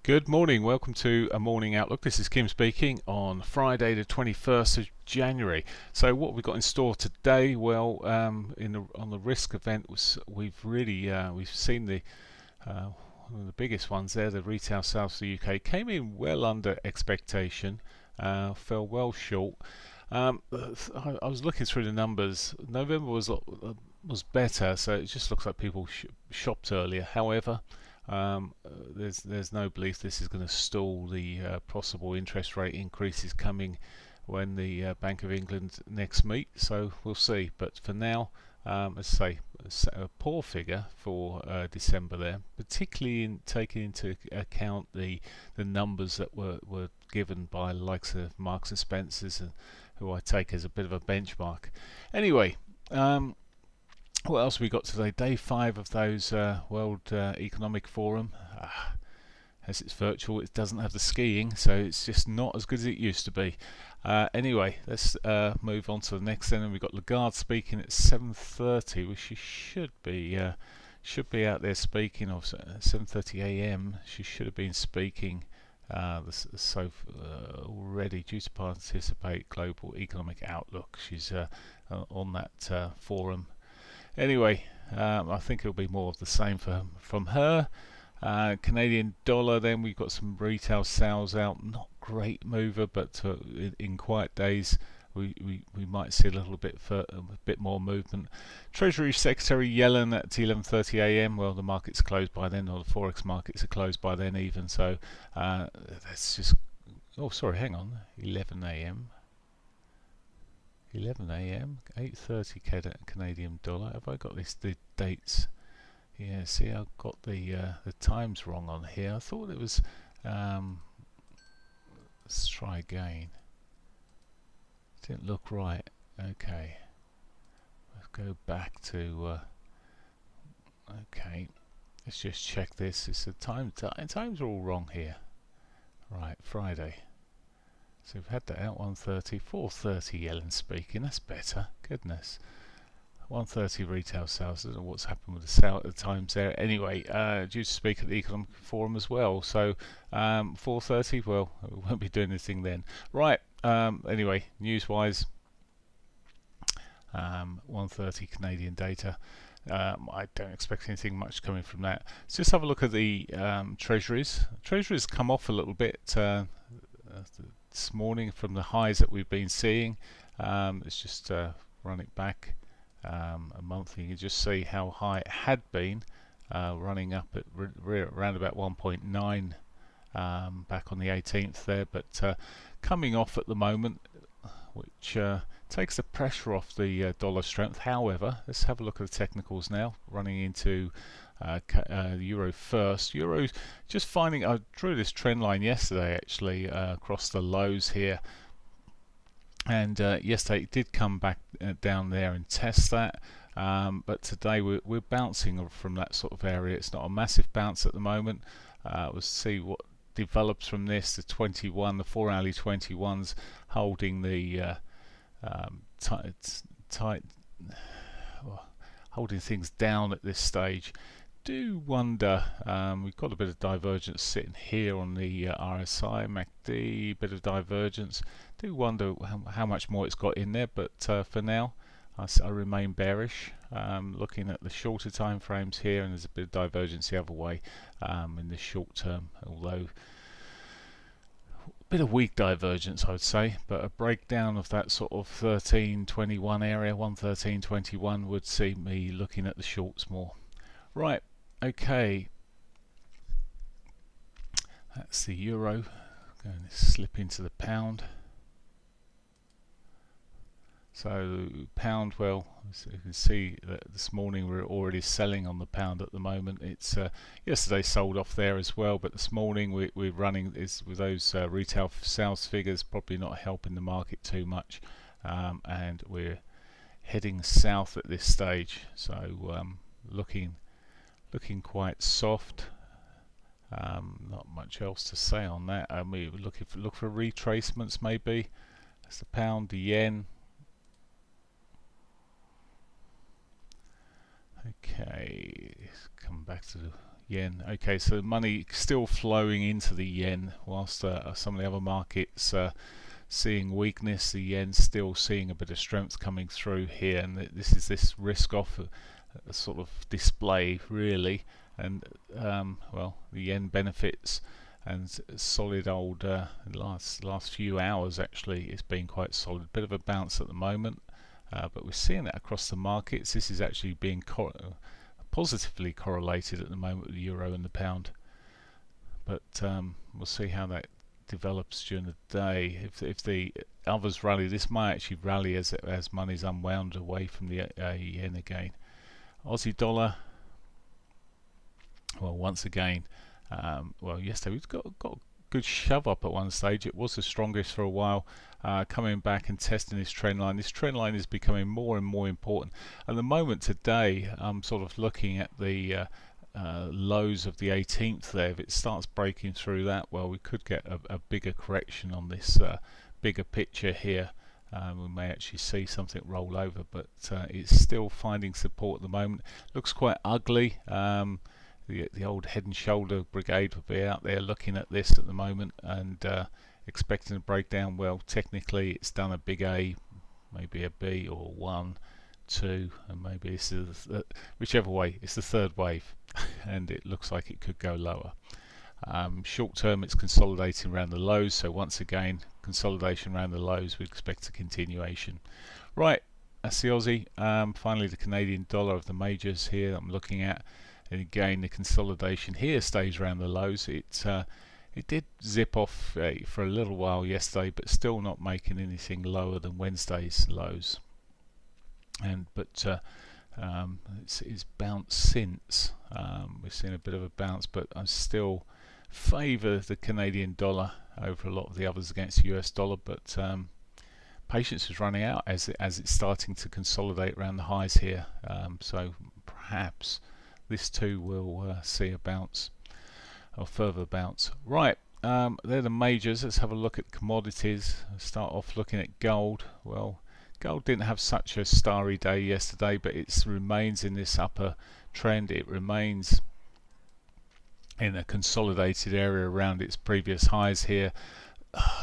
Good morning, welcome to a morning outlook. This is Kim speaking on Friday the 21st of January. So what we've got in store today, well, on the risk event, we've seen one of the biggest ones there, the retail sales for the UK came in well under expectation, fell well short. I was looking through the numbers. November was better, so it just looks like people shopped earlier. However, there's no belief this is going to stall the possible interest rate increases coming when the Bank of England next meet. So we'll see. But for now, let's say a poor figure for December there, particularly in taking into account the numbers that were given by the likes of Marks and Spencers, and who I take as a bit of a benchmark. Anyway. What else have we got today? Day 5 of those World Economic Forum. As it's virtual, it doesn't have the skiing, so it's just not as good as it used to be. Anyway, let's move on to the next then. And we've got Lagarde speaking at 7:30, which she should be out there speaking. Of 7:30 a.m. She should have been speaking. Already due to participate Global Economic Outlook. She's on that forum. Anyway, I think it'll be more of the same from her. Canadian dollar, then we've got some retail sales out. Not great mover, but in quiet days we might see a little bit more movement. Treasury Secretary Yellen at 11:30 a.m. Well, the market's closed by then, or the forex markets are closed by then even. So that's just. Oh, sorry, hang on. 11 a.m. 11 a.m. 8:30 Canadian dollar. Have I got the dates? Yeah, see, I've got the times wrong on here. I thought it was. Let's try again. Didn't look right. Okay, let's go back to. Okay, let's just check this. It's the times are all wrong here. Right, Friday. So we've had that out 1:30, 4:30 Yellen speaking. That's better. Goodness. 1:30 retail sales. I don't know what's happened with the times there. Anyway, due to speak at the Economic Forum as well. So 4:30. Well, we won't be doing anything then. Right. Anyway, news-wise, 1:30 Canadian data. I don't expect anything much coming from that. Let's just have a look at the treasuries. Treasuries come off a little bit. This morning from the highs that we've been seeing. Let's just run it back a month. You can just see how high it had been, running up at around about 1.9 back on the 18th there, but coming off at the moment, which takes the pressure off the dollar strength. However, let's have a look at the technicals now, running into Euro first. Euro's just finding. I drew this trend line yesterday actually across the lows here, and yesterday it did come back down there and test that, but today we're bouncing from that sort of area. It's not a massive bounce at the moment. We'll see what develops from this. The 21, the 4-hourly 21s holding the tight, holding things down at this stage. Do wonder, we've got a bit of divergence sitting here on the RSI, MACD, bit of divergence. Do wonder how much more it's got in there, but for now I remain bearish. Looking at the shorter time frames here, and there's a bit of divergence the other way in the short term, although a bit of weak divergence I would say, but a breakdown of that sort of 13.21 area, 113.21 would see me looking at the shorts more. Right, okay, that's the euro. Going to slip into the pound. So pound, well, as you can see that this morning we're already selling on the pound at the moment. It's yesterday sold off there as well, but this morning we're running with those retail sales figures probably not helping the market too much, and we're heading south at this stage. So looking quite soft. Not much else to say on that. We look for retracements maybe. That's the pound, the yen. Okay, let's come back to the yen. Okay, so money still flowing into the yen, whilst some of the other markets seeing weakness. The yen still seeing a bit of strength coming through here, and this is this risk off sort of display really. And well, the yen benefits, and solid old last few hours actually it's been quite solid. Bit of a bounce at the moment, but we're seeing that across the markets. This is actually being positively correlated at the moment with the euro and the pound, but we'll see how that develops during the day. If the others rally, this might actually rally as money's unwound away from the yen again. Aussie dollar, well, once again, well, yesterday we've got a good shove up at one stage. It was the strongest for a while, coming back and testing this trend line. This trend line is becoming more and more important. At the moment today, I'm sort of looking at the lows of the 18th there. If it starts breaking through that, well, we could get a bigger correction on this bigger picture here. We may actually see something roll over, but it's still finding support at the moment. Looks quite ugly. The old head and shoulder brigade will be out there looking at this at the moment and expecting a breakdown. Well, technically it's done a big A, maybe a B, or 1, 2, and maybe this is whichever way, it's the third wave and it looks like it could go lower. Short term it's consolidating around the lows, so once again consolidation around the lows, we expect a continuation. Right, that's the Aussie. Finally the Canadian dollar of the majors here I'm looking at, and again the consolidation here stays around the lows. It did zip off for a little while yesterday, but still not making anything lower than Wednesday's lows. And it's bounced since. We've seen a bit of a bounce, but I still favour the Canadian dollar over a lot of the others against the US dollar. But patience is running out as it's starting to consolidate around the highs here. So perhaps this too will see a bounce, or further bounce. Right, they're the majors. Let's have a look at commodities. Start off looking at gold. Well, gold didn't have such a starry day yesterday, but it remains in this upper trend. It remains in a consolidated area around its previous highs here.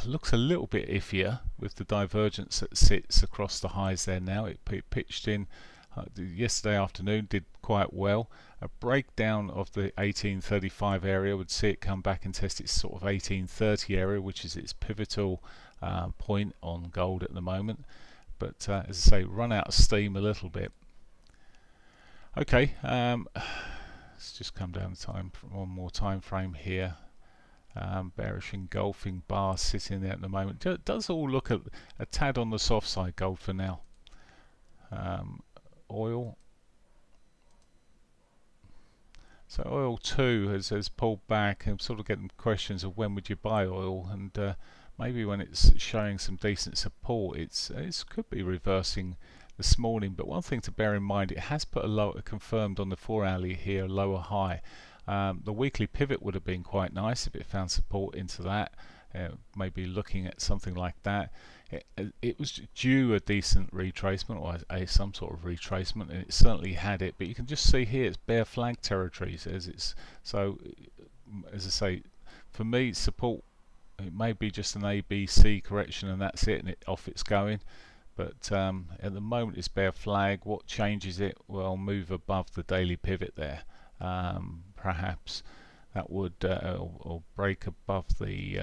Looks a little bit iffier with the divergence that sits across the highs there now. It pitched in yesterday afternoon, did quite well. A breakdown of the 1835 area would see it come back and test its sort of 1830 area, which is its pivotal point on gold at the moment. But as I say, run out of steam a little bit. Okay, let's just come down the time, one more time frame here. Bearish engulfing bar sitting there at the moment. It does all look a tad on the soft side, gold for now. Oil. So oil too has pulled back, and sort of getting questions of when would you buy oil, and maybe when it's showing some decent support. It could be reversing this morning, but one thing to bear in mind, it has put a lower, confirmed on the 4-hourly here, a lower high. The weekly pivot would have been quite nice if it found support into that. Maybe looking at something like that. It was due a decent retracement, or some sort of retracement, and it certainly had it. But you can just see here it's bare flag territories as it's. So, as I say, for me, support. It may be just an ABC correction and that's it, and off it's going. But at the moment it's bare flag. What changes it? Well, move above the daily pivot there. Perhaps that would or break above the.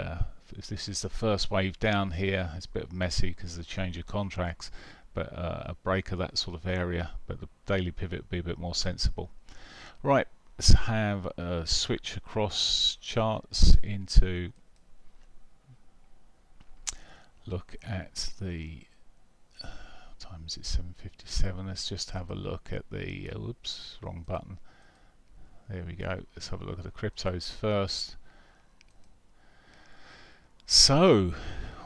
If this is the first wave down here, it's a bit messy because of the change of contracts. But a break of that sort of area. But the daily pivot would be a bit more sensible. Right. Let's have a switch across charts into. Look at the what time is it? 7:57. Let's just have a look at the oops, wrong button. There we go. Let's have a look at the cryptos first. So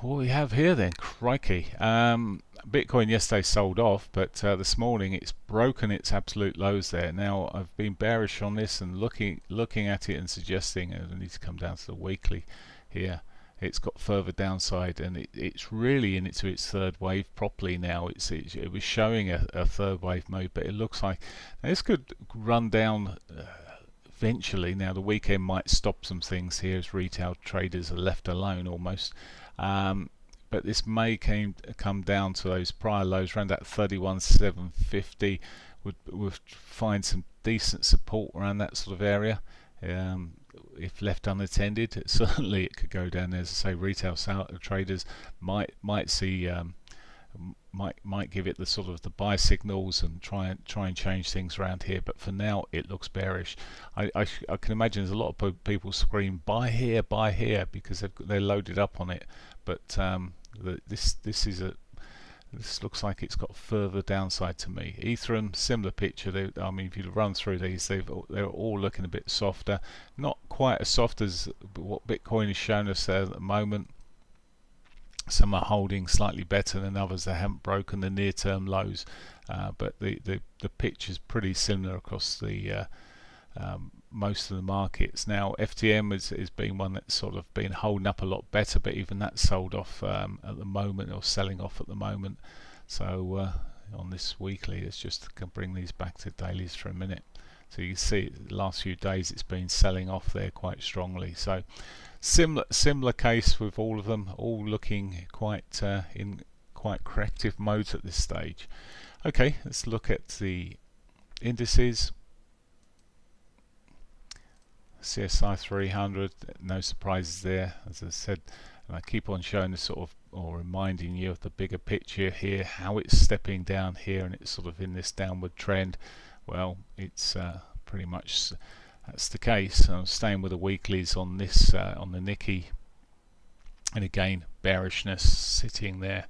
what we have here then, crikey. Bitcoin yesterday sold off, but this morning it's broken its absolute lows there. Now I've been bearish on this and looking at it and suggesting I need to come down to the weekly here. It's got further downside, and it's really into its third wave properly now. It was showing a third wave mode, but it looks like now this could run down eventually, now the weekend might stop some things here as retail traders are left alone almost, but this may come down to those prior lows around that 31,750. Would find some decent support around that sort of area. If left unattended, certainly it could go down there. As I say, retail traders might see might give it the sort of the buy signals and try and change things around here, but for now it looks bearish. I can imagine there's a lot of people scream buy here because they're loaded up on it, but this looks like it's got further downside to me. Ethereum, similar picture. I mean, if you run through these, they're all looking a bit softer. Not quite as soft as what Bitcoin has shown us there at the moment. Some are holding slightly better than others. They haven't broken the near-term lows, but the picture's pretty similar across the most of the markets. Now FTM has been one that's sort of been holding up a lot better, but even that's sold off at the moment, or selling off at the moment. So on this weekly, let's just bring these back to dailies for a minute. So you can see the last few days it's been selling off there quite strongly. So similar case with all of them, all looking quite in quite corrective modes at this stage. Okay, let's look at the indices. CSI 300, no surprises there, as I said, and I keep on showing this sort of, or reminding you of the bigger picture here, how it's stepping down here, and it's sort of in this downward trend. Well, it's pretty much that's the case. I'm staying with the weeklies on this on the Nikkei, and again bearishness sitting there.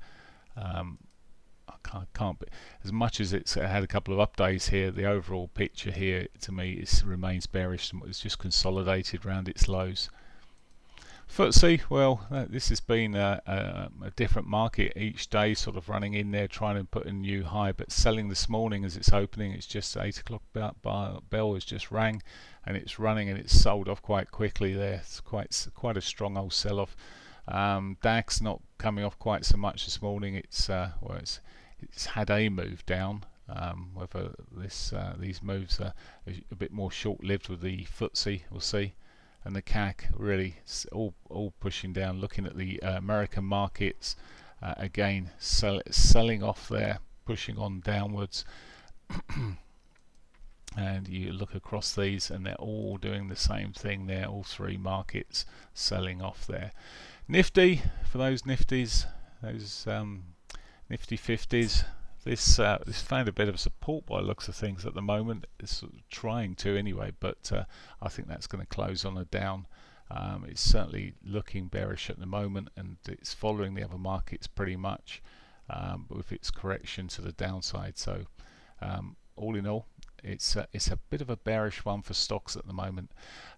I can't be, as much as it's had a couple of updates here, the overall picture here to me remains bearish. It's just consolidated around its lows. FTSE, well, this has been a different market each day, sort of running in there trying to put a new high, but selling this morning as it's opening. It's just 8 o'clock bell has just rang, and it's running, and it's sold off quite quickly there. It's quite a strong old sell-off. DAX not coming off quite so much this morning. It's had a move down. Whether these moves are a bit more short-lived with the FTSE, we'll see. And the CAC really all pushing down. Looking at the American markets, again selling off there, pushing on downwards. And you look across these, and they're all doing the same thing there. All three markets selling off there. Nifty, for those nifties, those nifty 50s, this found a bit of support by the looks of things at the moment. It's sort of trying to anyway, but I think that's going to close on a down. It's certainly looking bearish at the moment, and it's following the other markets pretty much, with its correction to the downside. So all in all, it's a bit of a bearish one for stocks at the moment.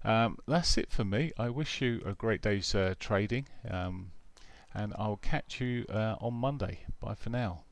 That's it for me. I wish you a great day's trading, and I'll catch you on Monday. Bye for now.